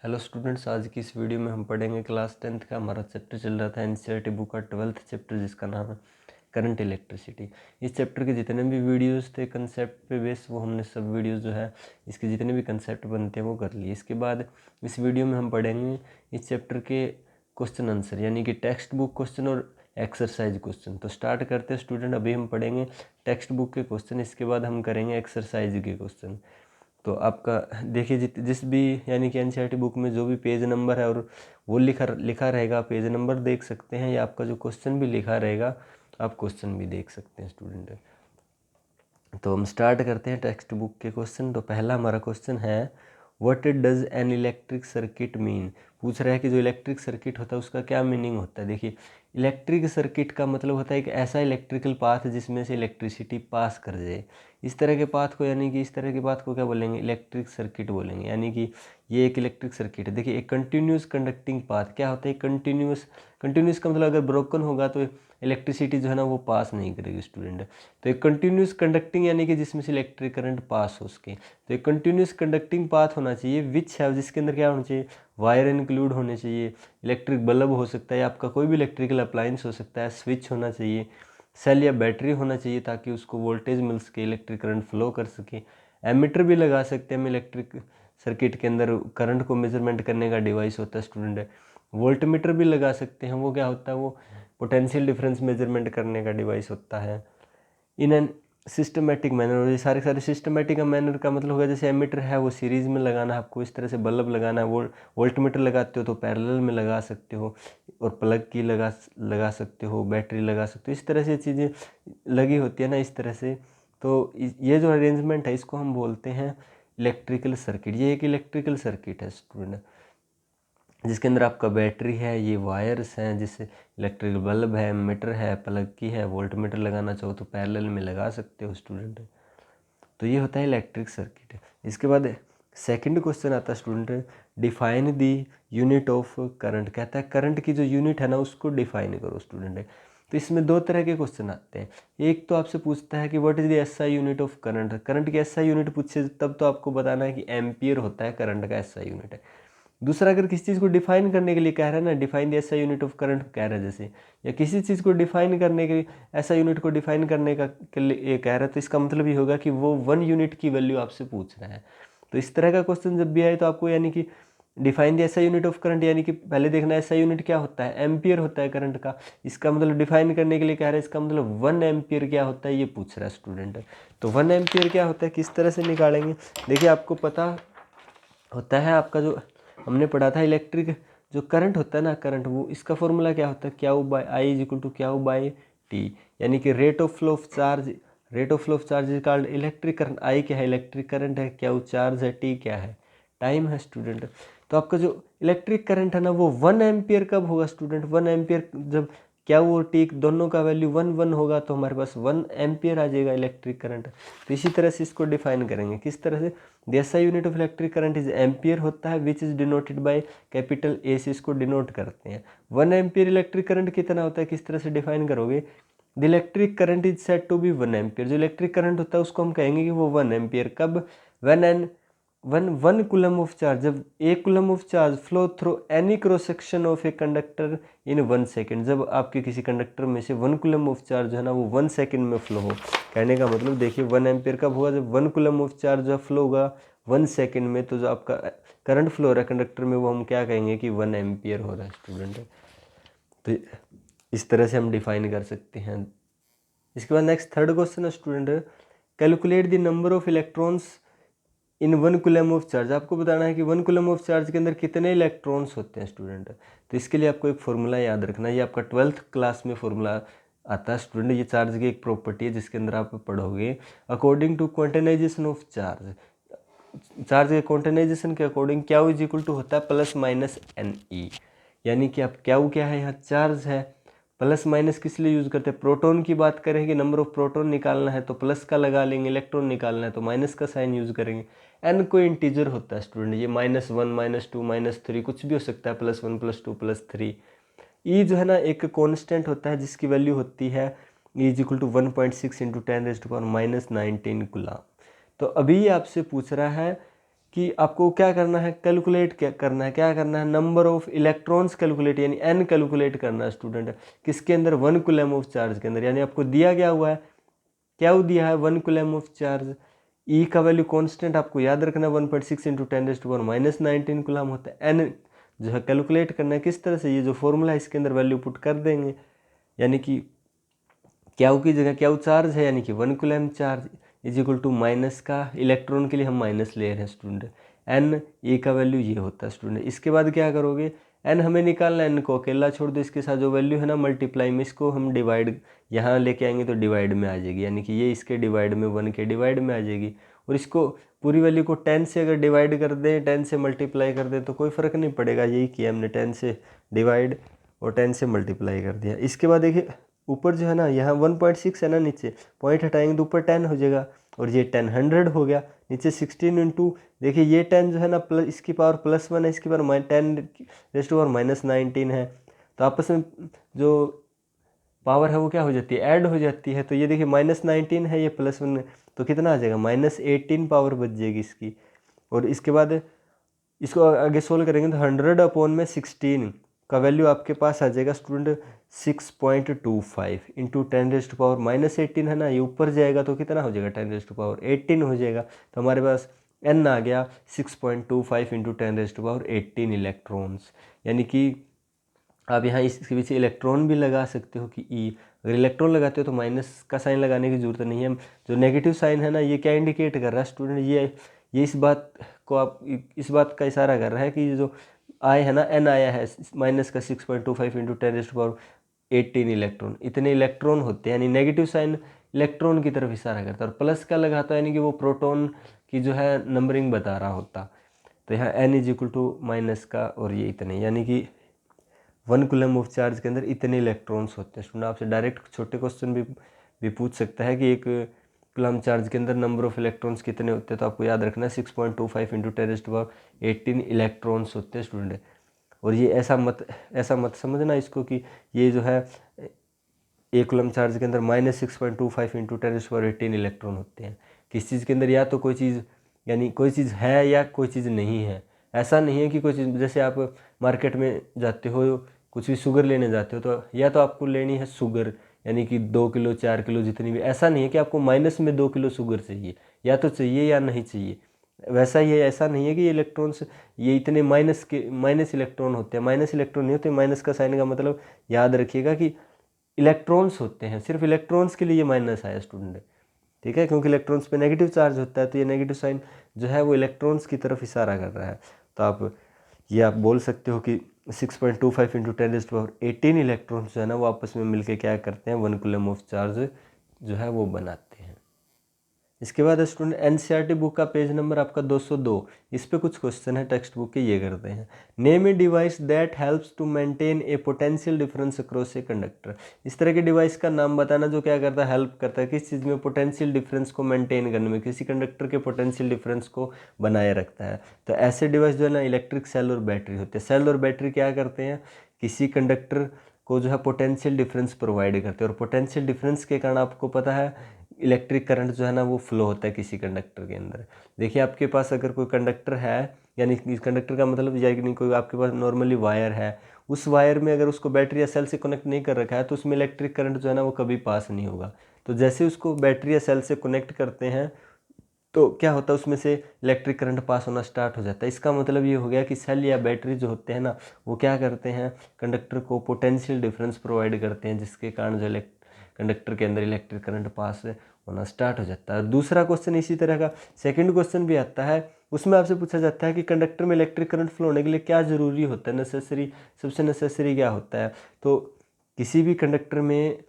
Hello students, आज की इस वीडियो में हम पढ़ेंगे क्लास 10th का हमारा चैप्टर चल रहा था एनसीईआरटी बुक का 12th चैप्टर जिसका नाम है करंट इलेक्ट्रिसिटी। इस चैप्टर के जितने भी वीडियोस थे कंसेप्ट पे बेस वो हमने सब वीडियोस जो है इसके जितने भी कंसेप्ट बनते हैं वो कर लिए। इसके बाद इस वीडियो में हम पढ़ेंगे इस चैप्टर के क्वेश्चन आंसर यानी कि टेक्स्ट बुक क्वेश्चन और एक्सरसाइज क्वेश्चन। तो स्टार्ट करते हैं स्टूडेंट। अभी हम पढ़ेंगे टेक्स्ट बुक के क्वेश्चन, इसके बाद हम करेंगे एक्सरसाइज के क्वेश्चन। तो आपका देखिए जिस भी यानी कि एनसीईआरटी बुक में जो भी पेज नंबर है और वो लिखा रहेगा, पेज नंबर देख सकते हैं या आपका जो क्वेश्चन भी लिखा रहेगा आप क्वेश्चन भी देख सकते हैं स्टूडेंट। तो हम स्टार्ट करते हैं टेक्स्ट बुक के क्वेश्चन। तो पहला हमारा क्वेश्चन है what does an electric circuit mean. पूछ रहा है कि जो इलेक्ट्रिक सर्किट होता है उसका क्या मीनिंग होता है। देखिए इलेक्ट्रिक सर्किट का मतलब होता है एक ऐसा इलेक्ट्रिकल पाथ जिसमें से इलेक्ट्रिसिटी पास कर जाए। इस तरह के पाथ को यानी कि इस तरह के पाथ को क्या बोलेंगे, इलेक्ट्रिक सर्किट बोलेंगे। यानी कि ये एक इलेक्ट्रिक सर्किट है। देखिए एक कंटिन्यूस कंडक्टिंग पाथ क्या होता है, कंटिन्यूस का मतलब अगर ब्रोकन होगा तो इलेक्ट्रिसिटी जो है ना वो पास नहीं करेगी स्टूडेंट। तो एक कंटिन्यूस कंडक्टिंग यानी कि जिसमें से इलेक्ट्रिक करंट पास हो सके। तो एक कंटिन्यूस कंडक्टिंग पाथ होना चाहिए विच है, जिसके अंदर क्या होना चाहिए, वायर इंक्लूड होने चाहिए, इलेक्ट्रिक बल्ब हो सकता है, आपका कोई भी इलेक्ट्रिकल अप्लायंस हो सकता है, स्विच होना चाहिए, सेल या बैटरी होना चाहिए ताकि उसको वोल्टेज मिल सके, इलेक्ट्रिक करंट फ्लो कर सके। एमीटर भी लगा सकते हैं हम इलेक्ट्रिक सर्किट के अंदर, करंट को मेजरमेंट करने का डिवाइस होता है स्टूडेंट। वोल्टमीटर भी लगा सकते हैं, वो क्या होता है, वो पोटेंशियल डिफरेंस मेजरमेंट करने का डिवाइस होता है। इन एन सिस्टमेटिक मैनर, और ये सारे सारे सिस्टमेटिक मैनर का मतलब होगा जैसे एमीटर है वो सीरीज़ में लगाना है आपको, इस तरह से बल्ब लगाना है। वोल्टमीटर लगाते हो तो पैरेलल में लगा सकते हो, और प्लग की लगा सकते हो, बैटरी लगा सकते हो, इस तरह से चीज़ें लगी होती है ना, इस तरह से। तो ये जो अरेंजमेंट है इसको हम बोलते हैं इलेक्ट्रिकल सर्किट। ये एक इलेक्ट्रिकल सर्किट है स्टूडेंट जिसके अंदर आपका बैटरी है, ये वायर्स हैं, जिससे इलेक्ट्रिक बल्ब है, मीटर है, प्लग की है, वोल्टमीटर लगाना चाहो तो पैरेलल में लगा सकते हो स्टूडेंट। तो ये होता है इलेक्ट्रिक सर्किट। इसके बाद सेकंड क्वेश्चन आता है student, define the unit of current. कहता है करंट की जो यूनिट है ना उसको डिफाइन करो स्टूडेंट। तो इसमें दो तरह के क्वेश्चन आते हैं। एक तो आपसे पूछता है कि what is the SI unit of current. Current की एसआई यूनिट पूछे तब तो आपको बताना है कि एम्पियर होता है करंट का एसआई यूनिट है। दूसरा अगर किसी चीज़ को डिफाइन करने के लिए कह रहा है ना, define the SI unit of current कह रहा है जैसे, या किसी चीज़ को डिफाइन करने के ऐसा यूनिट को डिफाइन करने का के लिए ये कह रहा है, तो इसका मतलब ये होगा कि वो 1 यूनिट की वैल्यू आपसे पूछ रहा है। तो इस तरह का क्वेश्चन जब भी आए तो आपको यानी कि define the SI unit of current यानी कि पहले देखना एसआई यूनिट क्या होता है, एम्पियर होता है करंट का। इसका मतलब डिफाइन करने के लिए कह रहा है, इसका मतलब 1 एम्पियर क्या होता है ये पूछ रहा है स्टूडेंट। तो 1 एम्पियर क्या होता है, किस तरह से निकालेंगे। देखिए आपको पता होता है, आपका जो हमने पढ़ा था इलेक्ट्रिक जो करंट होता है ना, करंट, वो इसका फॉर्मूला क्या होता है, q by I is equal to q by t. यानी कि rate of flow of charge, rate of flow of charge is called electric current. I क्या है, इलेक्ट्रिक करंट है, क्यू चार्ज है, टी क्या है, टाइम है स्टूडेंट। तो आपका जो इलेक्ट्रिक करंट है ना वो 1 एम्पियर कब होगा स्टूडेंट, 1 एम्पियर जब क्या वो टी दोनों का वैल्यू 1 होगा तो हमारे पास 1 एम्पियर आ जाएगा इलेक्ट्रिक करंट। तो इसी तरह से इसको डिफाइन करेंगे, किस तरह से, the SI unit of electric current is ampere होता है which is denoted by capital A से इसको डिनोट करते हैं। 1 एम्पियर इलेक्ट्रिक करंट कितना होता है, किस तरह से डिफाइन करोगे, the electric current is said to be 1 ampere. जो इलेक्ट्रिक करंट होता है उसको हम कहेंगे कि वो 1 एम्पियर कब, when an one coulomb of charge, जब एक coulomb of charge flow through any cross section of a conductor in 1 second. जब आपके किसी कंडक्टर में से 1 कूलम ऑफ चार्ज है ना वो 1 सेकेंड में फ्लो हो। कहने का मतलब देखिए 1 एम्पियर कब होगा, जब 1 कूलम ऑफ चार्ज जब फ्लो होगा 1 सेकेंड में, तो जो आपका करंट फ्लो हो रहा है कंडक्टर में वो हम क्या कहेंगे कि 1 एम्पियर हो रहा है स्टूडेंट। तो इस तरह से हम डिफाइन कर सकते हैं। इसके बाद नेक्स्ट थर्ड क्वेश्चन है student, calculate the number of electrons in 1 coulomb of charge. आपको बताना है कि 1 कूलम ऑफ चार्ज के अंदर कितने इलेक्ट्रॉन्स होते हैं स्टूडेंट। तो इसके लिए आपको एक फॉर्मूला याद रखना है, ये आपका 12th क्लास में फॉर्मूला आता है स्टूडेंट। ये चार्ज की एक प्रॉपर्टी है जिसके अंदर आप पढ़ोगे, according to quantization of charge, charge के क्वांटाइजेशन के according q is equal to होता है प्लस माइनस एन ई। यानी कि आप क्यू क्या है, यहाँ चार्ज है, प्लस माइनस किस लिए यूज़ करते हैं, प्रोटॉन की बात करेंगे, नंबर ऑफ प्रोटॉन निकालना है तो प्लस का लगा लेंगे, इलेक्ट्रॉन निकालना है तो माइनस का साइन यूज़ करेंगे। एन कोई इंटीजर होता है स्टूडेंट, ये -1 -2 -3 कुछ भी हो सकता है, +1 +2 +3। ई जो है ना एक कांस्टेंट होता है जिसकी वैल्यू होती है e is equal to 1.6 × 10⁻⁻19 coulomb. तो अभी आपसे पूछ रहा है कि आपको क्या करना है, कैलकुलेट क्या करना है, नंबर ऑफ इलेक्ट्रॉन्स कैलकुलेट, यानी एन कैलकुलेट करना है स्टूडेंट, किसके अंदर, 1 कूलम ऑफ चार्ज के अंदर। यानी आपको दिया क्या हुआ है, क्या दिया है, 1 कूलम ऑफ चार्ज। ई का वैल्यू कांस्टेंट आपको याद रखना 1.6 × 10⁻⁻19 कूलम होता है। एन जो है कैलकुलेट करना है किस तरह से, ये जो फॉर्मूला है इसके अंदर वैल्यू पुट कर देंगे, यानी कि क्याऊ की जगह क्याऊ चार्ज है, यानी कि 1 coulomb charge is equal to minus का, इलेक्ट्रॉन के लिए हम माइनस ले रहे हैं स्टूडेंट, एन ए का वैल्यू ये होता है स्टूडेंट। इसके बाद क्या करोगे, एन हमें निकालना है, एन को अकेला छोड़ दो, इसके साथ जो वैल्यू है ना मल्टीप्लाई में, इसको हम डिवाइड यहाँ लेके आएंगे तो डिवाइड में आ जाएगी, यानी कि ये इसके डिवाइड में 1 के डिवाइड में आ जाएगी। और इसको पूरी वैल्यू को 10 से अगर डिवाइड कर दें, 10 से मल्टीप्लाई कर दें तो कोई फ़र्क नहीं पड़ेगा, यही किया हमने, 10 से डिवाइड और 10 से मल्टीप्लाई कर दिया। इसके बाद देखिए ऊपर जो है ना, यहाँ 1.6 है ना, नीचे पॉइंट हटाएंगे तो ऊपर 10 हो जाएगा, और ये 10 100 हो गया, नीचे 16 इंटू, देखिए ये 10 जो है ना प्लस, इसकी पावर +1 है, इसकी पावर 10⁻⁻19 है, तो आपस में जो पावर है वो क्या हो जाती है, ऐड हो जाती है। तो ये देखिए -19 है, ये +1, तो कितना आ जाएगा, -18 पावर बच जाएगी इसकी। और इसके बाद इसको आगे सोल्व करेंगे तो 100/16 का वैल्यू आपके पास आ जाएगा स्टूडेंट 6.25 इंटू 10⁻⁻18 है ना, ये ऊपर जाएगा तो कितना हो जाएगा, 10⁻18 हो जाएगा। तो हमारे पास n आ गया 6.25 इंटू 10⁻18 इलेक्ट्रॉन्स, यानी कि आप यहाँ इसके पीछे इलेक्ट्रॉन भी लगा सकते हो कि ई, अगर इलेक्ट्रॉन लगाते हो तो माइनस का साइन लगाने की जरूरत नहीं है। जो नेगेटिव साइन है ना, ये क्या इंडिकेट कर रहा है स्टूडेंट, ये इस बात को, आप इस बात का इशारा कर रहा है कि जो आए है ना, एन आया है माइनस का 6.25 इंटू 10⁻18 इलेक्ट्रॉन, इतने इलेक्ट्रॉन होते हैं, यानी नेगेटिव साइन इलेक्ट्रॉन की तरफ इशारा करता है, और प्लस का लगाता है यानी कि वो प्रोटॉन की जो है नंबरिंग बता रहा होता। तो यहाँ n is equal to minus का और ये इतने, यानी कि 1 कूलम ऑफ चार्ज के अंदर इतने इलेक्ट्रॉन्स होते हैं। स्टूडेंट आपसे डायरेक्ट छोटे क्वेश्चन भी पूछ सकता है कि 1 कूलम चार्ज के अंदर नंबर ऑफ इलेक्ट्रॉन्स कितने होते हैं, तो आपको याद रखना है 6.25 इंटू 10⁻18 इलेक्ट्रॉन्स होते हैं स्टूडेंट। और ये ऐसा मत समझना इसको कि ये जो है 1 कूलम चार्ज के अंदर -6.25 इंटू 10⁻18 इलेक्ट्रॉन होते हैं। किस चीज़ के अंदर, या तो कोई चीज़, यानी कोई चीज़ है या कोई चीज़ नहीं है। ऐसा नहीं है कि कोई चीज़, जैसे आप मार्केट में जाते हो, कुछ भी शुगर लेने जाते हो, तो या तो आपको लेनी है शुगर, यानी कि 2 किलो 4 किलो जितनी भी, ऐसा नहीं है कि आपको माइनस में 2 किलो शुगर चाहिए, या तो चाहिए या नहीं चाहिए। वैसा ही है, ऐसा नहीं है कि ये इलेक्ट्रॉन्स, ये इतने माइनस इलेक्ट्रॉन होते हैं, माइनस इलेक्ट्रॉन नहीं होते। माइनस का साइन का मतलब याद रखिएगा कि इलेक्ट्रॉन्स होते हैं, सिर्फ इलेक्ट्रॉन्स के लिए माइनस आया स्टूडेंट, ठीक है, क्योंकि इलेक्ट्रॉन्स पे नेगेटिव चार्ज होता है, तो ये नेगेटिव साइन जो है वो इलेक्ट्रॉन्स की तरफ इशारा कर रहा है। तो आप बोल सकते हो कि 6.25 इंटू 10⁻18 इलेक्ट्रॉन्स जो है ना, वो आपस में मिलके क्या करते हैं, 1 कूलम ऑफ चार्ज जो है वो बनाते हैं। इसके बाद स्टूडेंट एनसीईआरटी बुक का पेज नंबर आपका 202, इस पे कुछ क्वेश्चन है टेक्स्ट बुक के, ये करते हैं। Name a device that helps to maintain a potential difference across a conductor. इस तरह के डिवाइस का नाम बताना जो क्या करता है, हेल्प करता है किस चीज़ में, पोटेंशियल डिफरेंस को मेंटेन करने में, किसी कंडक्टर के पोटेंशियल डिफरेंस को बनाए रखता है। तो ऐसे डिवाइस जो है ना, इलेक्ट्रिक सेल और बैटरी होते हैं। सेल और बैटरी क्या करते हैं, किसी कंडक्टर को जो है पोटेंशियल डिफरेंस प्रोवाइड करते हैं, और पोटेंशियल डिफरेंस के कारण आपको पता है इलेक्ट्रिक करंट जो है ना वो फ्लो होता है किसी कंडक्टर के अंदर। देखिए आपके पास अगर कोई कंडक्टर है, यानी इस कंडक्टर का मतलब यानी कोई आपके पास नॉर्मली वायर है, उस वायर में अगर उसको बैटरी या सेल से कनेक्ट नहीं कर रखा है तो उसमें इलेक्ट्रिक करंट जो है ना वो कभी पास नहीं होगा। तो जैसे उसको बैटरी या सेल से कनेक्ट करते हैं तो क्या होता है, उसमें से इलेक्ट्रिक करंट पास होना स्टार्ट हो जाता है। इसका मतलब ये हो गया कि सेल या बैटरी जो होते हैं ना, वो क्या करते हैं, कंडक्टर को पोटेंशियल डिफरेंस प्रोवाइड करते हैं, जिसके कारण जो कंडक्टर के अंदर इलेक्ट्रिक करंट पास होना स्टार्ट हो जाता है। दूसरा क्वेश्चन इसी तरह का सेकंड क्वेश्चन भी आता है, उसमें आपसे पूछा जाता है कि कंडक्टर में इलेक्ट्रिक करंट फ्लो होने के लिए क्या ज़रूरी होता है, सबसे नेसेसरी क्या होता है। तो किसी भी कंडक्टर में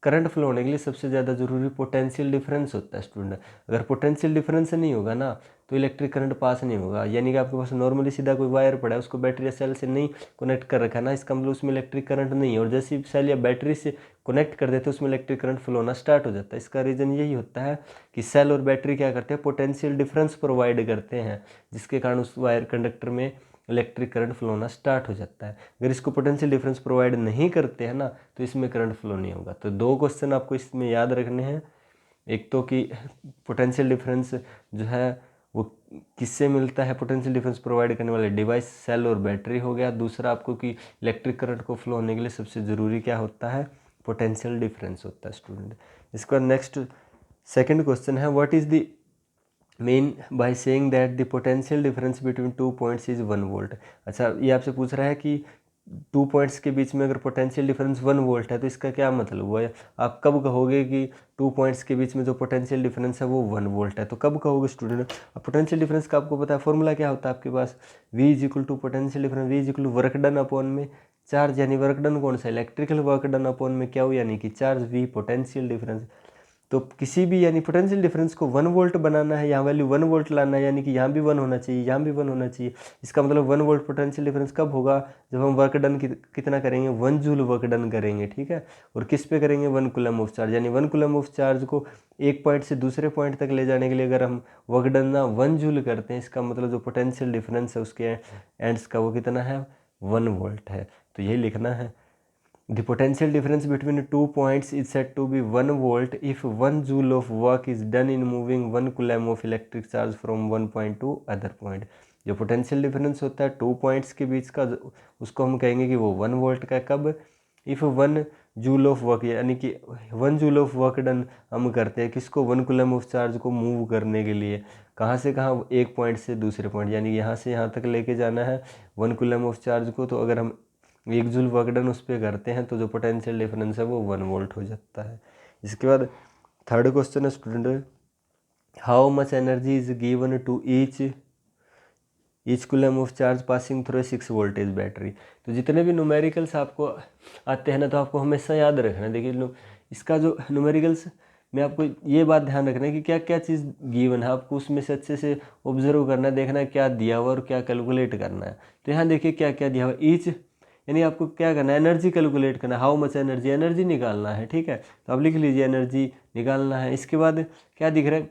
करंट फ्लो होने के लिए सबसे ज़्यादा ज़रूरी पोटेंशियल डिफरेंस होता है स्टूडेंट। अगर पोटेंशियल डिफरेंस नहीं होगा ना तो इलेक्ट्रिक करंट पास नहीं होगा। यानी कि आपके पास नॉर्मली सीधा कोई वायर पड़ा है, उसको बैटरी या सेल से नहीं कनेक्ट कर रखा है ना, इसका मतलब उसमें इलेक्ट्रिक करंट नहीं है, और जैसे सेल या बैटरी से कनेक्ट कर देते हैं उसमें इलेक्ट्रिक करंट फ्लो होना स्टार्ट हो जाता है। इसका रीज़न यही होता है कि सेल और बैटरी क्या करते हैं, पोटेंशियल डिफरेंस प्रोवाइड करते हैं, जिसके कारण उस वायर कंडक्टर में इलेक्ट्रिक करंट फ्लो होना स्टार्ट हो जाता है। अगर इसको पोटेंशियल डिफरेंस प्रोवाइड नहीं करते हैं ना तो इसमें करंट फ्लो नहीं होगा। तो 2 क्वेश्चन आपको इसमें याद रखने हैं, एक तो कि पोटेंशियल डिफरेंस जो है वो किससे मिलता है, पोटेंशियल डिफरेंस प्रोवाइड करने वाले डिवाइस, सेल और बैटरी हो गया। दूसरा आपको कि इलेक्ट्रिक करंट को फ्लो होने के लिए सबसे ज़रूरी क्या होता है, पोटेंशियल डिफरेंस होता है स्टूडेंट। इसके बाद नेक्स्ट सेकंड क्वेश्चन है, what is the main by saying that the potential difference between 2 points is 1 volt. अच्छा, ये आपसे पूछ रहा है कि 2 पॉइंट्स के बीच में अगर पोटेंशियल डिफरेंस 1 वोल्ट है तो इसका क्या मतलब हुआ है। आप कब कहोगे कि 2 पॉइंट्स के बीच में जो पोटेंशियल डिफरेंस है वो 1 वोल्ट है, तो कब कहोगे स्टूडेंट। अब पोटेंशियल डिफरेंस का आपको पता है फॉर्मूला क्या होता है आपके पास, V is equal to potential difference, V is equal to work done upon में चार्ज, यानी वर्क डन कौन सा, इलेक्ट्रिकल वर्क डन अपॉन में क्या हो, यानी कि चार्ज, V पोटेंशियल डिफरेंस। तो किसी भी यानी पोटेंशियल डिफरेंस को 1 वोल्ट बनाना है, यहाँ वैल्यू 1 वोल्ट लाना है, यानी कि यहाँ भी 1 होना चाहिए, यहाँ भी 1 होना चाहिए। इसका मतलब 1 वोल्ट पोटेंशियल डिफरेंस कब होगा, जब हम वर्क डन कितना करेंगे, 1 जूल वर्क डन करेंगे, ठीक है। और किस पे करेंगे, 1 कूलम ऑफ चार्ज, यानी 1 कूलम ऑफ चार्ज को एक पॉइंट से दूसरे पॉइंट तक ले जाने के लिए अगर हम वर्क डन ना 1 जूल करते हैं, इसका मतलब जो पोटेंशियल डिफरेंस है उसके एंड्स का वो कितना है, 1 वोल्ट है। तो यही लिखना है, the potential difference between 2 points is said to be 1 volt if 1 joule of work is done in moving 1 coulomb of electric charge from one point to other point। जो पोटेंशियल डिफरेंस होता है 2 points के बीच का, उसको हम कहेंगे कि वो 1 वोल्ट का, कब, इफ़ 1 जूल ऑफ वर्क, यानी कि 1 जूल ऑफ वर्क डन हम करते हैं किसको, 1 कूलम ऑफ चार्ज को मूव करने के लिए, कहाँ से कहाँ, एक पॉइंट से दूसरे पॉइंट, यानी यहाँ से यहाँ तक लेके जाना है 1 कूलम ऑफ चार्ज को। तो अगर हम 1 जूल वर्क डन उस पर करते हैं तो जो पोटेंशियल डिफरेंस है वो 1 वोल्ट हो जाता है। इसके बाद थर्ड क्वेश्चन है student, how much energy is given to each coulomb of charge passing through 6 voltage battery. तो जितने भी न्यूमेरिकल्स आपको आते हैं ना, तो आपको हमेशा याद रखना है। देखिए इसका जो न्यूमेरिकल्स में आपको ये बात ध्यान रखना है कि क्या क्या चीज़ गिवन है, आपको उसमें से अच्छे से ऑब्जर्व करना है, देखना है क्या दिया हुआ और क्या कैलकुलेट करना है। तो यहाँ देखिए क्या क्या दिया हुआ, ईच यानी आपको क्या करना है, एनर्जी कैलकुलेट करना है, हाउ मच एनर्जी, एनर्जी निकालना है, ठीक है। तो आप लिख लीजिए एनर्जी निकालना है। इसके बाद क्या दिख रहा है,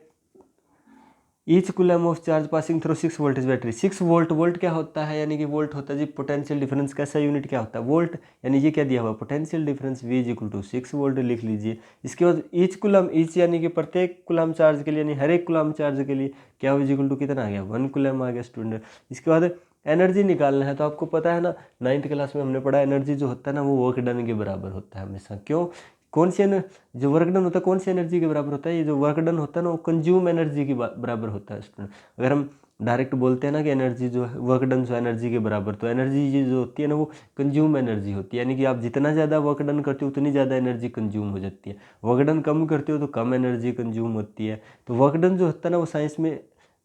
each coulomb of charge passing through 6 voltage battery, 6 volt, volt क्या होता है, यानी कि वोल्ट होता है जी पोटेंशियल डिफरेंस, कैसा यूनिट क्या होता है, वोल्ट, यानी ये क्या दिया हुआ potential difference, V is equal to 6 volt लिख लीजिए। इसके बाद ईच कूलम, ईच यानी कि प्रत्येक कूलम चार्ज के लिए, यानी हर एक कूलम चार्ज के लिए क्या इज इक्वल टू कितना आ गया, 1 कूलम आ गया स्टूडेंट। इसके बाद एनर्जी निकालना है, तो आपको पता है ना 9th क्लास में हमने पढ़ा, एनर्जी जो होता है ना वो वर्क डन के बराबर होता है हमेशा। क्यों, कौन सी जो वर्क डन होता है कौन सी एनर्जी के बराबर होता है, ये जो वर्क डन होता है ना वो कंज्यूम एनर्जी के बराबर होता है स्टूडेंट। अगर हम डायरेक्ट बोलते हैं ना कि एनर्जी जो है वर्क डन जो एनर्जी के बराबर, तो एनर्जी जो होती है ना वो कंज्यूम एनर्जी होती है, यानी कि आप जितना ज़्यादा वर्क डन करते हो उतनी ज़्यादा एनर्जी कंज्यूम हो जाती है। वर्क डन कम करते हो तो कम एनर्जी कंज्यूम होती है। तो वर्क डन जो होता है ना वो साइंस में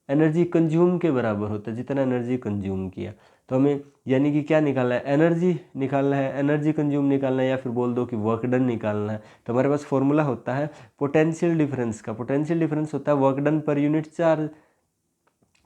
एनर्जी कंज्यूम के बराबर होता है, जितना एनर्जी कंज्यूम किया। तो हमें यानी कि क्या निकालना है, एनर्जी निकालना है, एनर्जी कंज्यूम निकालना है, या फिर बोल दो कि वर्क डन निकालना है। तो हमारे पास फॉर्मूला होता है पोटेंशियल डिफरेंस का, पोटेंशियल डिफरेंस होता है work done per unit charge,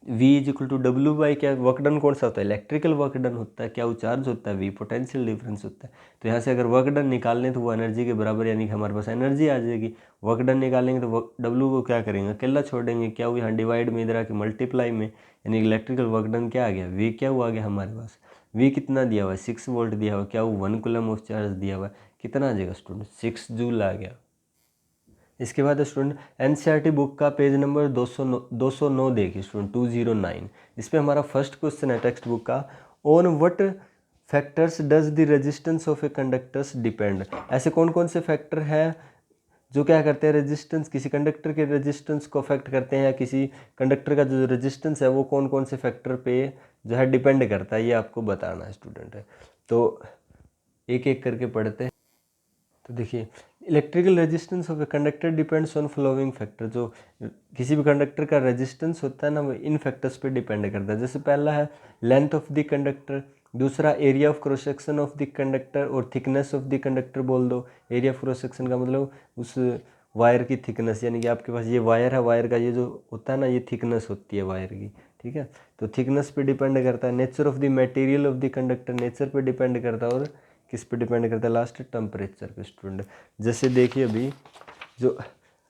V is equal to W by क्या, वर्क डन कौन सा होता है, इलेक्ट्रिकल वर्क डन होता है, क्या वो चार्ज होता है, V पोटेंशियल डिफरेंस होता है। तो यहाँ से अगर वर्क डन निकाल लें तो वो एनर्जी के बराबर, यानी कि हमारे पास एनर्जी आ जाएगी। वर्क डन निकालेंगे तो W को क्या करेंगे, अकेला छोड़ेंगे, क्या वो यहाँ डिवाइड में इधर आके मल्टीप्लाई में, यानी इलेक्ट्रिकल वर्क डन क्या आ गया, V क्या हुआ आ गया हमारे पास, V कितना दिया हुआ है 6 वोल्ट दिया हुआ है, क्या वो 1 कूलम ऑफ चार्ज दिया हुआ है, कितना आ जाएगा स्टूडेंट 6 जूल आ गया। इसके बाद स्टूडेंट एनसीईआरटी बुक का पेज नंबर 209 देखिए स्टूडेंट 209। इस पर हमारा फर्स्ट क्वेश्चन है टेक्स्ट बुक का, on what factors does the resistance of A conductors depend. ऐसे कौन कौन से फैक्टर हैं जो क्या करते हैं, रेजिस्टेंस, किसी कंडक्टर के रेजिस्टेंस को अफेक्ट करते हैं, या किसी कंडक्टर का जो रेजिस्टेंस है वो कौन कौन से फैक्टर पे जो है डिपेंड करता है, ये आपको बताना है स्टूडेंट है। तो एक एक करके पढ़ते हैं। तो देखिए electrical resistance of a conductor depends on flowing factor, जो किसी भी कंडक्टर का रेजिस्टेंस होता है ना वो इन फैक्टर्स पे डिपेंड करता है। जैसे पहला है लेंथ ऑफ द कंडक्टर, दूसरा area of cross section of the conductor, और थिकनेस ऑफ द कंडक्टर बोल दो। एरिया ऑफ क्रॉस सेक्शन का मतलब उस वायर की थिकनेस, यानी कि आपके पास ये वायर है, वायर का ये जो होता है ना ये थिकनेस होती है वायर की, ठीक है। तो थिकनेस पे डिपेंड करता है। Nature of the material of the conductor, nature पे डिपेंड करता है। और किस पे डिपेंड करता है, लास्ट टेम्परेचर पे स्टूडेंट। जैसे देखिए अभी जो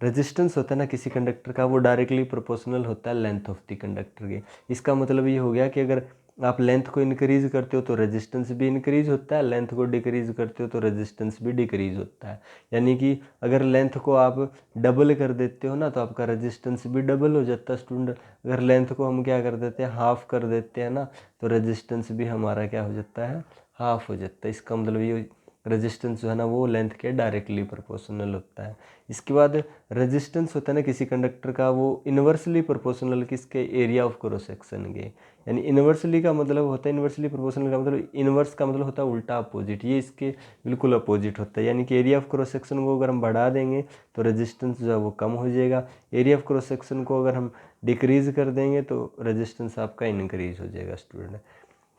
रेजिस्टेंस होता है ना किसी कंडक्टर का वो डायरेक्टली प्रोपोर्शनल होता है लेंथ ऑफ द कंडक्टर के। इसका मतलब ये हो गया कि अगर आप लेंथ को इंक्रीज़ करते हो तो रेजिस्टेंस भी इंक्रीज़ होता है, लेंथ को डिक्रीज़ करते हो तो रेजिस्टेंस भी डिक्रीज़ होता है। यानी कि अगर लेंथ को आप डबल कर देते हो ना तो आपका रेजिस्टेंस भी डबल हो जाता है स्टूडेंट। अगर लेंथ को हम क्या कर देते हैं, हाफ कर देते हैं ना, तो रेजिस्टेंस भी हमारा क्या हो जाता है, हाफ हो जाता है। इसका मतलब ये रेजिस्टेंस जो है ना वो लेंथ के डायरेक्टली प्रोपोर्शनल होता है। इसके बाद रेजिस्टेंस होता है ना किसी कंडक्टर का, वो इन्वर्सली प्रोपोर्शनल किसके, एरिया ऑफ क्रॉस सेक्शन के। यानी इन्वर्सली का मतलब होता है, इन्वर्सली प्रोपोर्शनल का मतलब, इन्वर्स का मतलब होता है उल्टा अपोजिट, ये इसके बिल्कुल अपोजिट होता है। यानी कि एरिया ऑफ क्रॉस सेक्शन को अगर हम बढ़ा देंगे तो रेजिस्टेंस जो है वो कम हो जाएगा, एरिया ऑफ क्रॉस सेक्शन को अगर हम डिक्रीज़ कर देंगे तो रेजिस्टेंस आपका इंक्रीज हो जाएगा स्टूडेंट।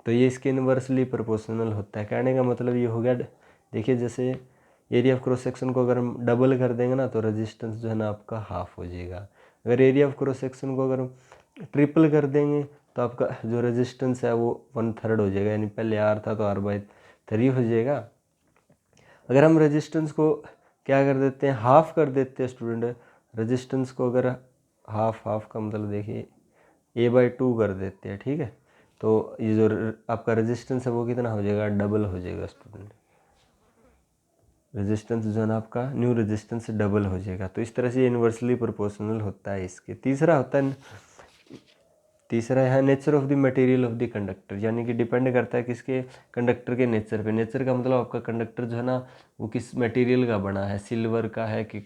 तो ये इसके इन्वर्सली प्रोपोर्शनल होता है। कहने का मतलब ये हो गया, देखिए जैसे एरिया ऑफ क्रॉस सेक्शन को अगर हम डबल कर देंगे ना तो रेजिस्टेंस जो है ना आपका हाफ हो जाएगा। अगर एरिया ऑफ क्रॉस सेक्शन को अगर हम ट्रिपल कर देंगे तो आपका जो रेजिस्टेंस है वो 1/3 हो जाएगा, यानी पहले R था तो R/3 हो जाएगा। अगर हम रेजिस्टेंस को क्या कर देते हैं, हाफ कर देते हैं स्टूडेंट, रेजिस्टेंस को अगर हाफ का मतलब देखिए A/2 कर देते हैं, ठीक है, तो ये जो आपका रेजिस्टेंस है वो कितना हो जाएगा, डबल हो जाएगा स्टूडेंट। रेजिस्टेंस जो है ना आपका न्यू रेजिस्टेंस डबल हो जाएगा। तो इस तरह से ये इन्वर्सली प्रोपोर्शनल होता है इसके। तीसरा है nature of the material of the conductor, यानी कि डिपेंड करता है किसके, कंडक्टर के नेचर पे। नेचर का मतलब आपका कंडक्टर जो है ना वो किस मटेरियल का बना है, सिल्वर का है कि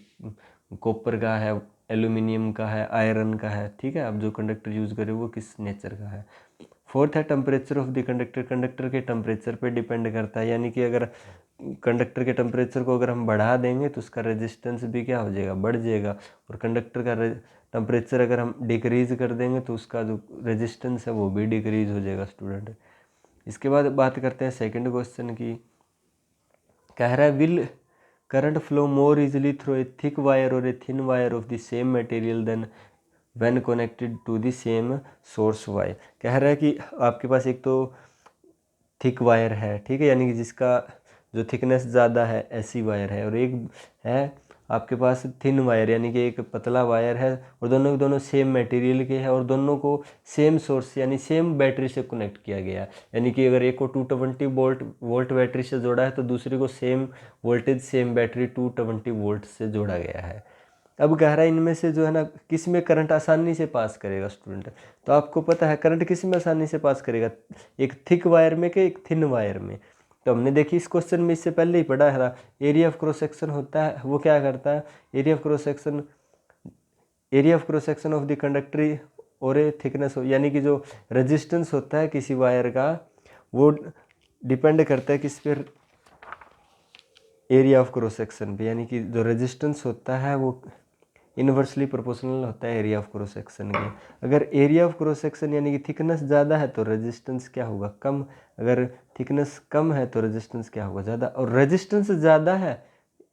कॉपर का है, एल्यूमिनियम का है, आयरन का है, ठीक है। आप जो कंडक्टर यूज़ करें वो किस नेचर का है। फोर्थ है temperature of the conductor, conductor के टेम्परेचर पे डिपेंड करता है। यानी कि अगर कंडक्टर के टेम्परेचर को अगर हम बढ़ा देंगे तो उसका रेजिस्टेंस भी क्या हो जाएगा, बढ़ जाएगा। और कंडक्टर का टेम्परेचर अगर हम डिक्रीज़ कर देंगे तो उसका जो रेजिस्टेंस है वो भी डिक्रीज़ हो जाएगा स्टूडेंट। इसके बाद बात करते हैं सेकंड क्वेश्चन की। कह रहा है will current flow more easily through a thick wire और a thin wire of the same material than when connected to the same source wire. कह रहा है कि आपके पास एक तो थिक वायर है, ठीक है, यानी कि जिसका जो थिकनेस ज़्यादा है ऐसी वायर है, और एक है आपके पास थिन वायर, यानी कि एक पतला वायर है, और दोनों के दोनों सेम मटेरियल के हैं और दोनों को सेम सोर्स यानी सेम बैटरी से कनेक्ट किया गया है। यानी कि अगर एक को 220 वोल्ट बैटरी से जोड़ा है तो दूसरे को same voltage same battery 220 volt से जोड़ा गया है। अब कह रहा है इनमें से जो है ना किस में करंट आसानी से पास करेगा स्टूडेंट। तो आपको पता है करंट किस में आसानी से पास करेगा, एक थिक वायर में कि एक थिन वायर में। तो हमने देखी इस क्वेश्चन में इससे पहले ही पढ़ा है, एरिया ऑफ क्रॉस सेक्शन होता है वो क्या करता है, area of cross section of the conductor और ए थिकनेस हो, यानी कि जो रेजिस्टेंस होता है किसी वायर का वो डिपेंड करता है किस पर, एरिया ऑफ क्रॉस सेक्शन पे। यानी कि जो रेजिस्टेंस होता है वो इन्वर्सली प्रोपोर्शनल होता है एरिया ऑफ क्रॉस सेक्शन के। अगर एरिया ऑफ क्रॉस सेक्शन यानी कि थिकनेस ज़्यादा है तो रेजिस्टेंस क्या होगा, कम। अगर थिकनेस कम है तो रेजिस्टेंस क्या होगा, ज़्यादा। और रेजिस्टेंस ज़्यादा है,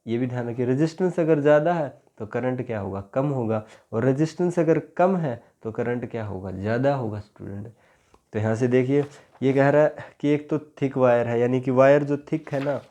ये भी ध्यान रखिए, रेजिस्टेंस अगर ज़्यादा है तो करंट क्या होगा, कम होगा। और रेजिस्टेंस अगर कम है तो करंट क्या होगा, ज़्यादा होगा स्टूडेंट। तो यहाँ से देखिए ये कह रहा है कि एक तो थिक वायर है, यानी कि वायर जो थिक है ना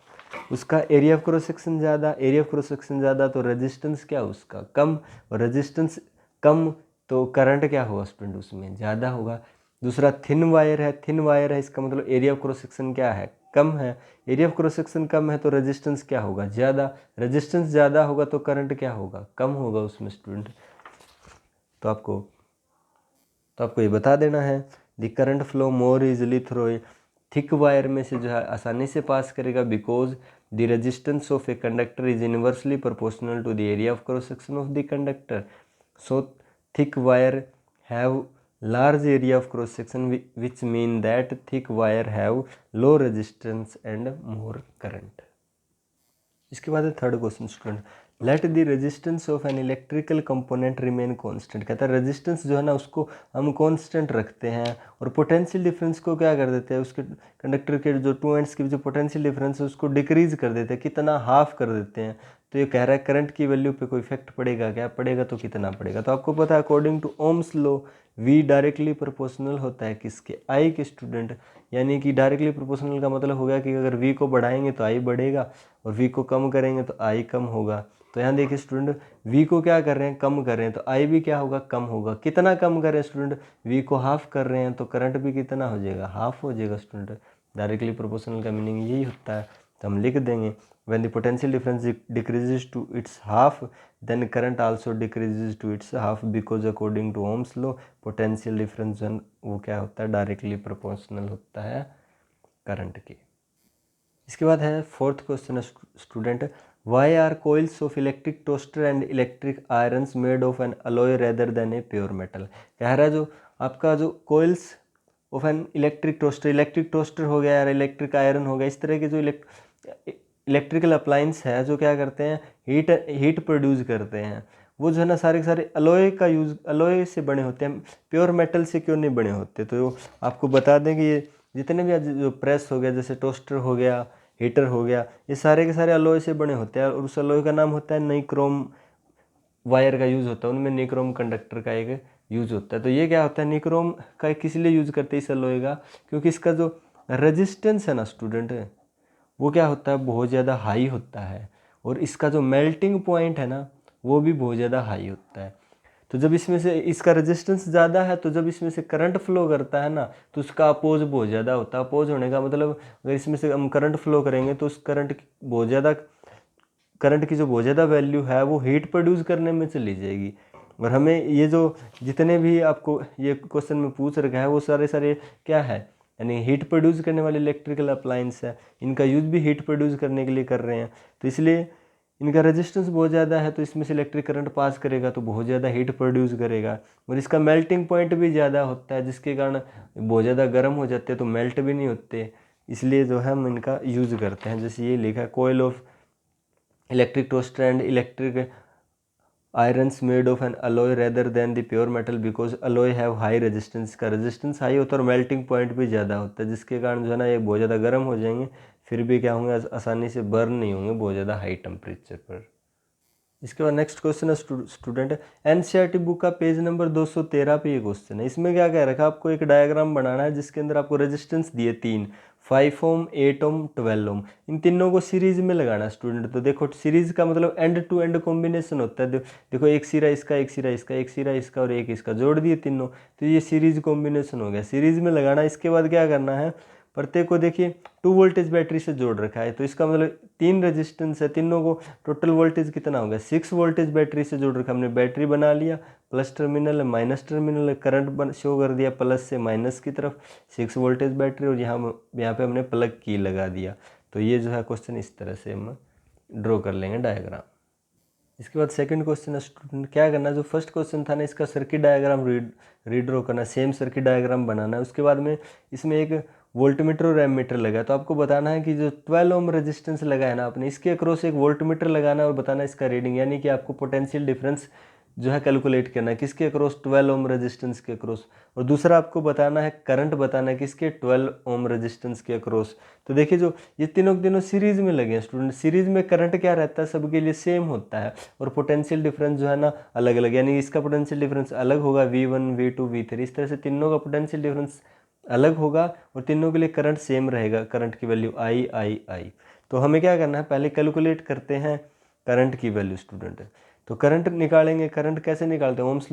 उसका एरिया ऑफ क्रॉस सेक्शन ज़्यादा, एरिया ऑफ क्रॉस सेक्शन ज़्यादा तो रेजिस्टेंस क्या उसका कम, और रेजिस्टेंस कम तो करंट क्या होगा स्टूडेंट उसमें ज़्यादा होगा। दूसरा थिन वायर है, इसका मतलब एरिया ऑफ क्रॉस सेक्शन क्या है, कम है। एरिया ऑफ क्रॉस सेक्शन कम है तो रेजिस्टेंस क्या होगा, ज़्यादा। रेजिस्टेंस ज़्यादा होगा तो करंट क्या होगा, कम होगा उसमें स्टूडेंट। तो आपको ये बता देना है the current flow more easily through a thick wire में से जो है आसानी से पास करेगा because the resistance of a conductor is inversely proportional to the area of cross section of the conductor. So thick wire have large area of cross section which mean that thick wire have low resistance and more current। इसके बाद है third question student, let the resistance of an electrical component remain constant. कहता है resistance जो है ना उसको हम कांस्टेंट रखते हैं और पोटेंशियल डिफरेंस को क्या कर देते हैं, उसके कंडक्टर के जो टू एंड्स की जो पोटेंशियल डिफरेंस है उसको डिक्रीज कर देते हैं, कितना, हाफ कर देते हैं। तो ये कह रहा है करंट की वैल्यू पे कोई इफेक्ट पड़ेगा क्या, पड़ेगा तो कितना पड़ेगा। तो आपको पता है according to Ohm's law V directly proportional होता है किसके, I के स्टूडेंट। यानी कि डायरेक्टली प्रोपोर्शनल का मतलब हो गया कि अगर V को बढ़ाएंगे तो I बढ़ेगा और V को कम करेंगे तो I कम होगा। तो यहाँ देखिए स्टूडेंट, V को क्या कर रहे हैं, कम कर रहे हैं, तो I भी क्या होगा, कम होगा। कितना कम कर रहे हैं स्टूडेंट, V को हाफ कर रहे हैं, तो करंट भी कितना हो जाएगा, हाफ हो जाएगा स्टूडेंट। डायरेक्टली प्रोपोर्शनल का मीनिंग यही होता है। तो हम लिख देंगे when the potential difference decreases to its half then current also decreases to its half because according to Ohm's law potential difference वो क्या होता है, डायरेक्टली प्रोपोर्शनल होता है करंट के। इसके बाद है fourth question student, why are coils of electric toaster and electric irons made of an alloy rather than a pure metal. कह रहा है जो आपका जो coils of an electric toaster हो गया यार, इलेक्ट्रिक आयरन हो गया, इस तरह के जो इलेक्ट्रिकल अप्लायंस है जो क्या करते हैं, हीट प्रोड्यूस करते हैं, वो जो है ना सारे के सारे अलॉय से बने होते हैं, प्योर मेटल से क्यों नहीं बने होते। तो आपको बता दें कि ये जितने भी जो प्रेस हो गया, जैसे टोस्टर हो गया, हीटर हो गया, ये सारे के सारे अलॉय से बने होते हैं और उस अलॉय का नाम होता है निक्रोम। वायर का यूज़ होता है उनमें, निक्रोम कंडक्टर का एक यूज़ होता है। तो ये क्या होता है, निक्रोम का किस लिए यूज़ करते हैं इस अलॉय का, क्योंकि इसका जो रेजिस्टेंस है ना स्टूडेंट, वो क्या होता है, बहुत ज़्यादा हाई होता है, और इसका जो मेल्टिंग पॉइंट है ना वो भी बहुत ज़्यादा हाई होता है। तो जब इसमें से इसका रेजिस्टेंस ज़्यादा है, तो जब इसमें से करंट फ्लो करता है ना तो उसका अपोज बहुत ज़्यादा होता है। अपोज होने का मतलब अगर इसमें से हम करंट फ्लो करेंगे तो उस करंट की जो बहुत ज़्यादा वैल्यू है वो हीट प्रोड्यूस करने में चली जाएगी। और हमें ये जो जितने भी आपको ये क्वेश्चन में पूछ रखा है वो सारे क्या है, यानी हीट प्रोड्यूस करने वाले इलेक्ट्रिकल अप्लायंस है, इनका यूज़ भी हीट प्रोड्यूस करने के लिए कर रहे हैं। तो इसलिए इनका रेजिस्टेंस बहुत ज़्यादा है, तो इसमें से इलेक्ट्रिक करंट पास करेगा तो बहुत ज़्यादा हीट प्रोड्यूस करेगा, और इसका मेल्टिंग पॉइंट भी ज़्यादा होता है, जिसके कारण बहुत ज़्यादा गर्म हो जाते हैं तो मेल्ट भी नहीं होते। इसलिए जो है हम इनका यूज़ करते हैं। जैसे ये लिखा है, coil of electric toaster and electric irons made of an alloy rather than the pure metal because alloy have high resistance. का रेजिस्टेंस हाई होता है और मेल्टिंग पॉइंट भी ज़्यादा होता है, जिसके कारण जो है ना ये बहुत ज़्यादा गर्म हो जाएंगे, फिर भी क्या होंगे, आसानी से बर्न नहीं होंगे बहुत ज़्यादा हाई टेम्परेचर पर। इसके बाद नेक्स्ट क्वेश्चन है स्टूडेंट, एनसीईआरटी बुक का पेज नंबर 213 पे ये क्वेश्चन है। इसमें क्या कह रखा है, आपको एक डायग्राम बनाना है जिसके अंदर आपको रेजिस्टेंस दिए 3, 5 ओम, 8 ओम, 12 ओम, इन तीनों को सीरीज में लगाना है स्टूडेंट। तो देखो सीरीज का मतलब एंड टू एंड कॉम्बिनेशन होता है। देखो एक सिरा इसका, एक सिरा इसका, एक सिरा इसका और एक इसका, जोड़ दिए तीनों, तो ये सीरीज कॉम्बिनेशन हो गया, सीरीज में लगाना। इसके बाद क्या करना है, प्रत्येक को देखिए 2 वोल्टेज बैटरी से जोड़ रखा है, तो इसका मतलब 3 रेजिस्टेंस है, तीनों को टोटल वोल्टेज कितना होगा, 6 वोल्टेज बैटरी से जोड़ रखा। हमने बैटरी बना लिया, प्लस टर्मिनल है, माइनस टर्मिनल है, करंट शो कर दिया प्लस से माइनस की तरफ, 6 वोल्टेज बैटरी, और यहाँ पे हमने प्लग की लगा दिया। तो ये जो है क्वेश्चन इस तरह से हम ड्रॉ कर लेंगे डायग्राम। इसके बाद सेकंड क्वेश्चन है स्टूडेंट, क्या करना है, जो फर्स्ट क्वेश्चन था ना इसका सर्किट डायग्राम रीड्रॉ करना, सेम सर्किट डायग्राम बनाना है। उसके बाद में इसमें एक वोल्टमीटर और एमीटर लगा है, तो आपको बताना है कि जो 12 ओम रेजिस्टेंस लगा है ना आपने, इसके अक्रॉस एक वोल्टमीटर लगाना है और बताना है इसका रीडिंग, यानी कि आपको पोटेंशियल डिफरेंस जो है कैलकुलेट करना है किसके अक्रॉस, 12 ओम रेजिस्टेंस के अक्रॉस। और दूसरा आपको बताना है करंट बताना है किसके, 12 ओम रेजिस्टेंस के अक्रॉस। तो देखिए जो ये तीनों सीरीज में लगे हैं स्टूडेंट, सीरीज में करंट क्या रहता है, सबके लिए सेम होता है, और पोटेंशियल डिफरेंस जो है ना अलग अलग, यानी इसका पोटेंशियल डिफरेंस अलग होगा, V1 V2 V3, इस तरह से तीनों का पोटेंशियल डिफरेंस अलग होगा, और तीनों के लिए करंट सेम रहेगा, करंट की वैल्यू I। तो हमें क्या करना है, पहले कैलकुलेट करते हैं करंट की वैल्यू स्टूडेंट। तो करंट निकालेंगे, करंट कैसे निकालते हैं, ओम्स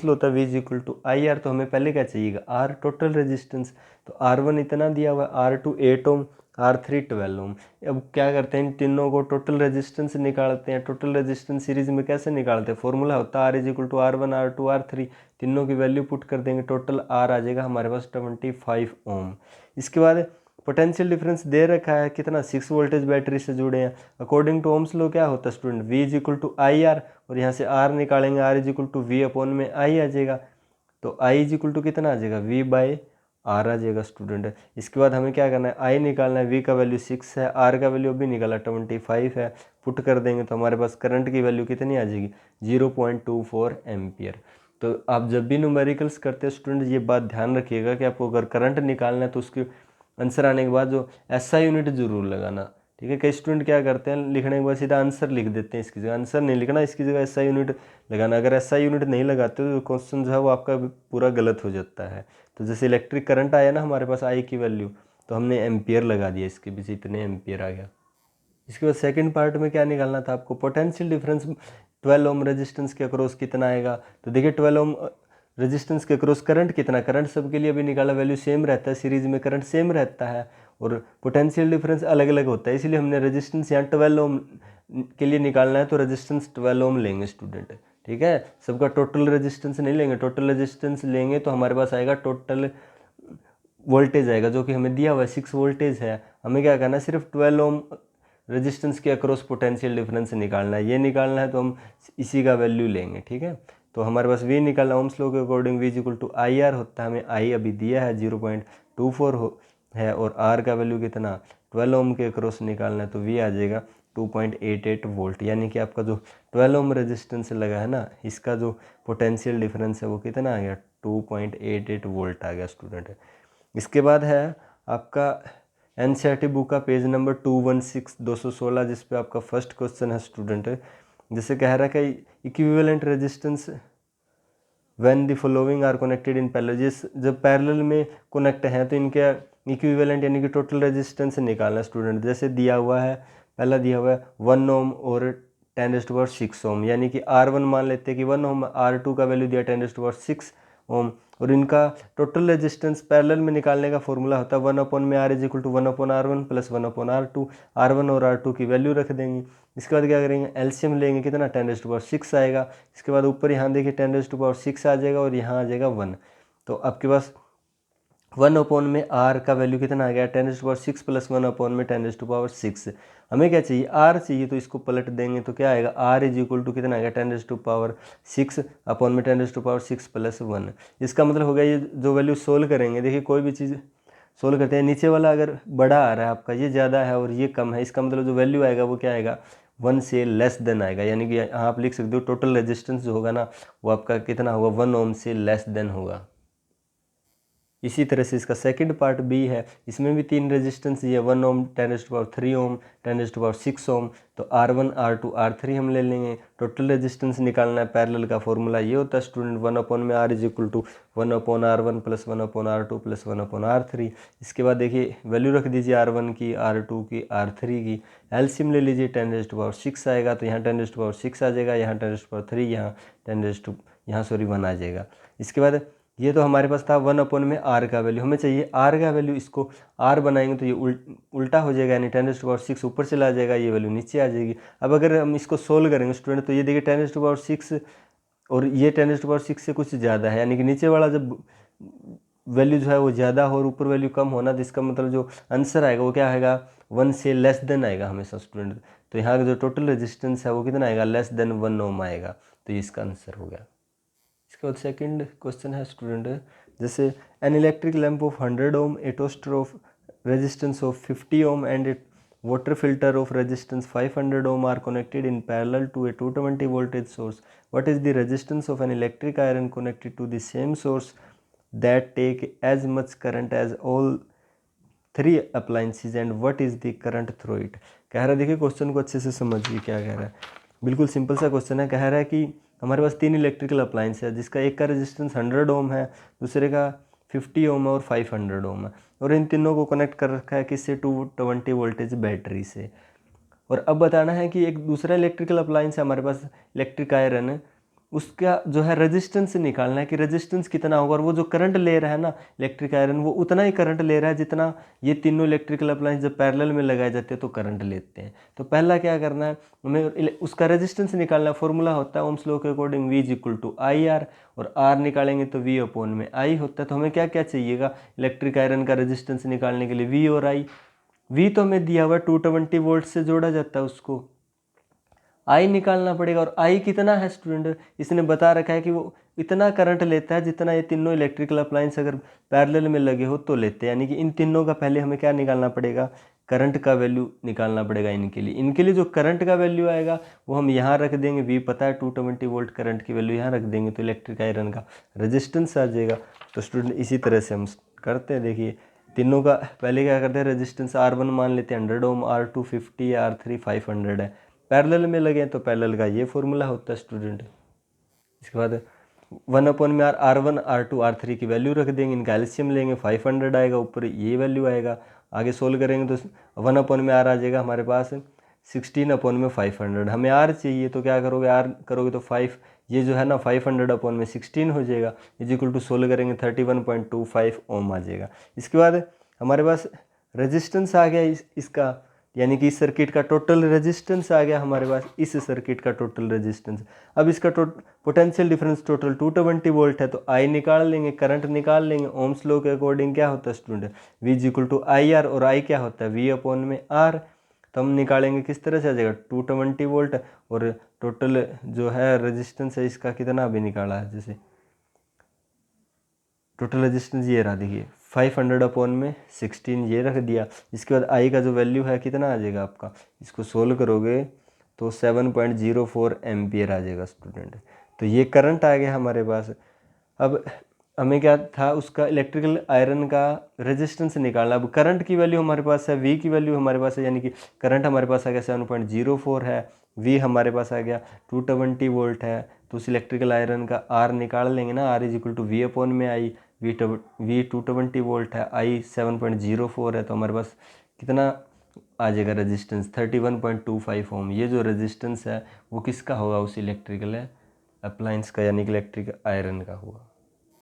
लो होता है V is equal to IR। तो हमें पहले क्या चाहिएगा, R टोटल रेजिस्टेंस, तो R1 इतना दिया हुआ है, R2 8 ओम, R3 12 ओम। अब क्या करते हैं, इन तीनों को टोटल रेजिस्टेंस निकालते हैं। टोटल रेजिस्टेंस सीरीज में कैसे निकालते हैं, फॉर्मूला होता है R is equal to R1 R2 R3, तीनों की वैल्यू पुट कर देंगे, टोटल R आ जाएगा हमारे पास 25 ओम। इसके बाद पोटेंशियल डिफरेंस दे रखा है कितना, 6 वोल्टेज बैटरी से जुड़े हैं। अकॉर्डिंग टू ओम्स लॉ क्या होता है student, V is equal to IR, और यहाँ से R निकालेंगे, R is equal to V upon में I आ जाएगा। तो I इज इक्वल टू कितना आ जाएगा, V बाई R आ जाएगा स्टूडेंट। इसके बाद हमें क्या करना है, I निकालना है, V का वैल्यू 6 है, R का वैल्यू अभी निकाला 25 है, पुट कर देंगे तो हमारे पास करंट की वैल्यू कितनी आ जाएगी, 0.24 एम्पियर। तो आप जब भी न्यूमेरिकल्स करते हैं स्टूडेंट ये बात ध्यान रखिएगा कि आपको अगर करंट निकालना है तो उसके आंसर आने के बाद जो SI यूनिट जरूर लगाना, ठीक है। कई स्टूडेंट क्या करते हैं, लिखने के बाद सीधा आंसर लिख देते हैं, इसकी जगह आंसर नहीं लिखना, इसकी जगह SI यूनिट लगाना। अगर SI यूनिट नहीं लगाते तो क्वेश्चन जो है वो आपका पूरा गलत हो जाता है। तो जैसे इलेक्ट्रिक करंट आया ना हमारे पास I की वैल्यू, तो हमने एम्पियर लगा दिया इसके पीछे, इतने एम्पियर आ गया। इसके बाद सेकंड पार्ट में क्या निकालना था आपको, पोटेंशियल डिफरेंस 12 ओम रेजिस्टेंस के अक्रॉस कितना आएगा। तो देखिए 12 ओम रेजिस्टेंस के अक्रॉस करंट कितना, करंट सबके लिए अभी निकाला, वैल्यू सेम रहता है, सीरीज में करंट सेम रहता है और पोटेंशियल डिफरेंस अलग अलग होता है, इसलिए हमने रेजिस्टेंस यहाँ 12 ओम के लिए निकालना है तो रेजिस्टेंस 12 ओम लेंगे स्टूडेंट। ठीक है, सबका टोटल रेजिस्टेंस नहीं लेंगे, टोटल रेजिस्टेंस लेंगे तो हमारे पास आएगा टोटल वोल्टेज आएगा, जो कि हमें दिया हुआ है 6 वोल्टेज है। हमें क्या करना है, सिर्फ 12 ओम रेजिस्टेंस के अक्रॉस पोटेंशियल डिफरेंस निकालना है, ये निकालना है तो हम इसी का वैल्यू लेंगे। ठीक है, तो हमारे पास V निकालना, ओम्स लॉ के अकॉर्डिंग V = IR होता है, हमें I अभी दिया है 0.24 है और R का वैल्यू कितना 12 ओम के अक्रॉस निकालना है, तो V आ जाएगा 2.88 वोल्ट। यानी कि आपका जो 12 ओम रेजिस्टेंस लगा है ना, इसका जो पोटेंशियल डिफरेंस है वो कितना आ गया 2.88 वोल्ट आ गया स्टूडेंट। इसके बाद है आपका NCERT बुक का पेज नंबर 216 जिस पे आपका फर्स्ट क्वेश्चन है स्टूडेंट। जैसे कह रहा है कि equivalent resistance when the following are connected in parallel, जिस जब पैरेलल में कनेक्ट हैं तो इनके इक्विवेलेंट यानी कि टोटल रेजिस्टेंस निकालना स्टूडेंट। जैसे दिया हुआ है, पहला दिया हुआ है 1 ओम और 10⁻6 ओम, यानी कि R1 मान लेते हैं कि 1 ओम, R2 का वैल्यू दिया 10⁻6 ओम और इनका टोटल रेजिस्टेंस पैरेलल में निकालने का फॉर्मूला होता है 1/R = 1/R1 + 1/R2। R1 और R2 की वैल्यू रख देंगे। इसके बाद क्या करेंगे, एलसीएम लेंगे, कितना 10⁻6 आएगा। इसके बाद ऊपर यहाँ देखिए 10⁻6 आ जाएगा और यहाँ आ जाएगा 1। तो आपके पास 1/में R का वैल्यू कितना आ गया 10⁻6 + 1/में 10⁻6। हमें क्या चाहिए, R चाहिए, तो इसको पलट देंगे तो क्या आएगा, R = कितना आएगा 10⁻6/में 10⁻6 + 1। इसका मतलब हो गया ये जो वैल्यू सोल्व करेंगे, देखिए कोई भी चीज़ सोल्व करते हैं, नीचे वाला अगर बड़ा आ रहा है आपका, ये ज़्यादा है और ये कम है, इसका मतलब जो वैल्यू आएगा वो क्या आएगा 1 से लेस देन आएगा। यानी कि यहाँ आप लिख सकते हो टोटल रेजिस्टेंस जो होगा ना वो आपका कितना होगा 1 ओम से लेस देन होगा। इसी तरह से इसका सेकंड पार्ट B है, इसमें भी 3 रेजिस्टेंस ये 1 ओम 10⁻3 ओम 10⁻6 ओम। तो R1 R2 R3 हम ले लेंगे। टोटल रेजिस्टेंस निकालना है, पैरेलल का फॉर्मूला ये होता है student 1/में R = 1/R1 + 1/R2 + 1/R3। इसके बाद देखिए वैल्यू रख दीजिए R1 की, R2 की, R3 की, एलसीएम ले लीजिए 10⁻6 आएगा, तो यहाँ 10⁻6 आ जाएगा, यहाँ 10⁻3, यहाँ 1 आ जाएगा। इसके बाद ये तो हमारे पास था 1/में R का वैल्यू, हमें चाहिए R का वैल्यू, इसको R बनाएंगे तो ये उल्टा हो जाएगा, यानी 10⁻6 ऊपर चला जाएगा, ये वैल्यू नीचे आ जाएगी। अब अगर हम इसको सोल्व करेंगे स्टूडेंट तो ये देखिए 10⁻6 और ये 10⁻6 से कुछ ज़्यादा है, यानी कि नीचे वाला जब वैल्यू जो है वो ज़्यादा हो और ऊपर वैल्यू कम होना, तो इसका मतलब जो आंसर आएगा वो क्या आएगा 1 से लेस देन आएगा हमेशा स्टूडेंट। तो यहाँ का जो टोटल रेजिस्टेंस है वो कितना आएगा लेस देन 1 ओम आएगा, तो ये इसका आंसर हो गया। इसके बाद सेकंड क्वेश्चन है स्टूडेंट, जैसे an electric lamp of 100 ohm, a toaster of resistance of 50 ohm and a water filter of resistance 500 ohm are connected in parallel to a 220 voltage source. What is the resistance of an electric iron connected to the same source that take as much current as all 3 appliances and what is the current through it? कह रहा है, देखिए question को अच्छे से समझिए क्या कह रहा है। बिल्कुल सिंपल सा क्वेश्चन है। कह रहा है कि हमारे पास 3 इलेक्ट्रिकल अप्लायंस है, जिसका एक का रेजिस्टेंस 100 ओम है, दूसरे का 50 ओम है और 500 ओम है, और इन तीनों को कनेक्ट कर रखा है किससे 220 वोल्टेज बैटरी से। और अब बताना है कि एक दूसरा इलेक्ट्रिकल अप्लायंस है हमारे पास इलेक्ट्रिक आयरन, उसका जो है रेजिस्टेंस निकालना है कि रेजिस्टेंस कितना होगा, और वो जो करंट ले रहा है ना इलेक्ट्रिक आयरन, वो उतना ही करंट ले रहा है जितना ये तीनों इलेक्ट्रिकल अप्लायंस जब पैरेलल में लगाए जाते हैं तो करंट लेते हैं। तो पहला क्या करना है, हमें उसका रेजिस्टेंस निकालना है। फॉर्मूला होता है ओम्स लॉ के अकॉर्डिंग V = IR, और R निकालेंगे तो V/में I होता है। तो हमें क्या क्या चाहिएगा इलेक्ट्रिक आयरन का रेजिस्टेंस निकालने के लिए, V और I। V तो हमें दिया हुआ 220 वोल्ट से जोड़ा जाता है, उसको I निकालना पड़ेगा। और I कितना है स्टूडेंट, इसने बता रखा है कि वो इतना करंट लेता है जितना ये तीनों इलेक्ट्रिकल अप्लायंस अगर पैरेलल में लगे हो तो लेते हैं। यानी कि इन तीनों का पहले हमें क्या निकालना पड़ेगा, करंट का वैल्यू निकालना पड़ेगा इनके लिए। इनके लिए जो करंट का वैल्यू आएगा वो हम यहाँ रख देंगे, V पता है 220 वोल्ट करंट की वैल्यू यहाँ रख देंगे, तो इलेक्ट्रिक आयरन का रेजिस्टेंस आ जाएगा। तो स्टूडेंट इसी तरह से हम करते हैं। देखिए तीनों का पहले क्या करते हैं, रेजिस्टेंस R1 मान लेते हैं 100 ओम, R2 50 है, R3 500 है। पैरेलल में लगे तो पैरेलल का ये फॉर्मूला होता है स्टूडेंट। इसके बाद 1/r R1 R2 R3 की वैल्यू रख देंगे, इनका एलसीएम लेंगे, 500 आएगा, ऊपर ये वैल्यू आएगा। आगे सोल्व करेंगे तो 1/r आ जाएगा हमारे पास 16/500। हमें R चाहिए तो क्या करोगे, R करोगे तो 5, ये जो है ना 500/16 हो जाएगा, इज इक्वल टू सोल्व करेंगे 31.25 ओम आ जाएगा। इसके बाद हमारे पास रेजिस्टेंस आ गया इसका, यानी कि इस सर्किट का टोटल रेजिस्टेंस आ गया हमारे पास, इस सर्किट का टोटल रेजिस्टेंस। अब इसका पोटेंशियल डिफरेंस टोटल 220 वोल्ट है, तो आई निकाल लेंगे, करंट निकाल लेंगे। ओम्स लॉ के अकॉर्डिंग क्या होता है student, V is equal to IR, और I क्या होता है, V/R। तो हम निकालेंगे किस तरह से आ जाएगा 220 वोल्ट, और टोटल जो है रेजिस्टेंस है इसका कितना अभी निकाला है, जैसे टोटल रेजिस्टेंस ये रहा, देखिए 500/16 ये रख दिया। इसके बाद आई का जो वैल्यू है कितना आ जाएगा आपका, इसको सोल्व करोगे तो 7.04 एम्पियर आ जाएगा स्टूडेंट। तो ये करंट आ गया हमारे पास। अब हमें क्या था, उसका इलेक्ट्रिकल आयरन का रेजिस्टेंस निकालना। अब करंट की वैल्यू हमारे पास है, V की वैल्यू हमारे पास है, यानी कि करंट हमारे पास आ गया 7.04 है, V हमारे पास आ गया 220 वोल्ट है। तो उस इलेक्ट्रिकल आयरन का R निकाल लेंगे ना, R is equal to V/I। V 220 volt है, I 7.04 है, तो हमारे पास कितना आ जाएगा रेजिस्टेंस 31.25 ओम। ये जो रेजिस्टेंस है वो किसका होगा, उस इलेक्ट्रिकल अप्लायंस का, यानी कि इलेक्ट्रिक आयरन का होगा।